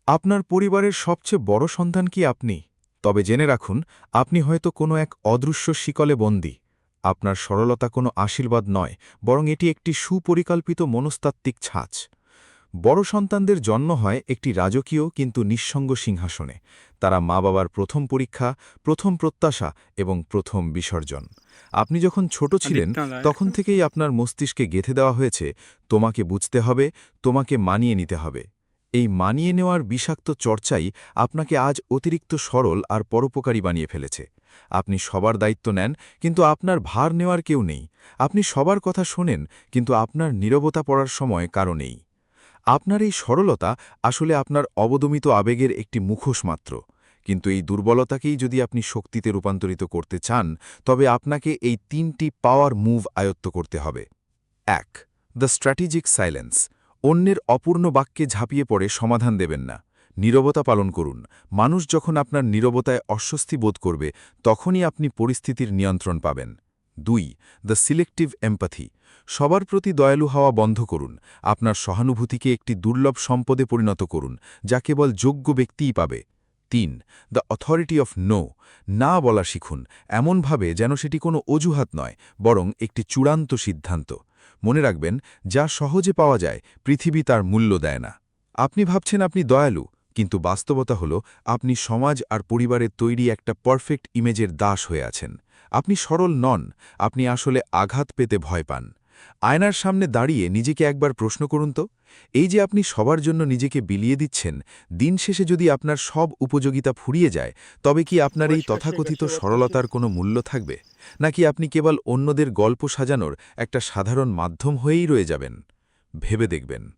আপনার পরিবারের সবচেয়ে বড় সন্তান কি আপনি? তবে জেনে রাখুন, আপনি হয়তো কোনো এক অদৃশ্য শিকলে বন্দী। আপনার সরলতা কোনো আশীর্বাদ নয়, বরং এটি একটি সুপরিকল্পিত মনস্তাত্ত্বিক ছাঁচ। বড় সন্তানদের জন্ম হয় একটি রাজকীয় কিন্তু নিঃসঙ্গ সিংহাসনে। তারা মা-বাবার প্রথম পরীক্ষা, প্রথম প্রত্যাশা এবং প্রথম বিসর্জন। আপনি যখন ছোট ছিলেন, अधिकता लायक তখন है। থেকেই আপনার মস্তিষ্কে গেঁথে দেওয়া হয়েছে, তোমাকে বুঝতে হবে, তোমাকে মানিয়ে নিতে হবে। এই মানিয়ে নেওয়ার বিষাক্ত চর্চাই আপনাকে আজ অতিরিক্ত সরল আর পরোপকারী বানিয়ে ফেলেছে। আপনি সবার দায়িত্ব নেন, কিন্তু আপনার ভার নেওয়ার কেউ নেই। আপনি সবার কথা শোনেন, কিন্তু আপনার নীরবতা পড়ার সময় কারো নেই। আপনার এই সরলতা আসলে আপনার অবদমিত আবেগের একটি মুখোশ মাত্র। কিন্তু এই দুর্বলতাকেই যদি আপনি শক্তিতে রূপান্তরিত করতে চান, তবে আপনাকে এই ৩টি পাওয়ার মুভ আয়ত্ত করতে হবে। ১. The strategic silence. অন্যের অপূর্ণ বাক্যে ঝাঁপিয়ে পড়ে সমাধান দেবেন না। নীরবতা পালন করুন। মানুষ যখন আপনার নীরবতায় অস্বস্তি বোধ করবে, তখনই আপনি পরিস্থিতির নিয়ন্ত্রণ পাবেন। ২. The selective empathy. সবার প্রতি দয়ালু হওয়া বন্ধ করুন। আপনার সহানুভূতিকে একটি দুর্লভ সম্পদে পরিণত করুন, যা কেবল যোগ্য ব্যক্তিই পাবে। ৩. The authority of no. না বলা শিখুন, এমনভাবে যেন সেটি কোনো অজুহাত নয়, বরং একটি চূড়ান্ত সিদ্ধান্ত। মনে রাখবেন, যা সহজে পাওয়া যায়, পৃথিবী তার মূল্য দেয় না। আপনি ভাবছেন আপনি দয়ালু, কিন্তু বাস্তবতা হল আপনি সমাজ আর পরিবারের তৈরি একটা পারফেক্ট ইমেজের দাস হয়ে আছেন। আপনি সরল নন, আপনি আসলে আঘাত পেতে ভয় পান। আয়নার সামনে দাঁড়িয়ে নিজেকে একবার প্রশ্ন করুন তো, এই যে আপনি সবার জন্য নিজেকে বিলিয়ে দিচ্ছেন, দিন শেষে যদি আপনার সব উপযোগিতা ফুরিয়ে যায়, তবে কি আপনার এই Başka şey তথাকথিত kaçıyor ortası. সরলতার কোনো মূল্য থাকবে? নাকি আপনি কেবল অন্যদের গল্প সাজানোর একটা সাধারণ মাধ্যম হয়েই রয়ে যাবেন? ভেবে দেখবেন।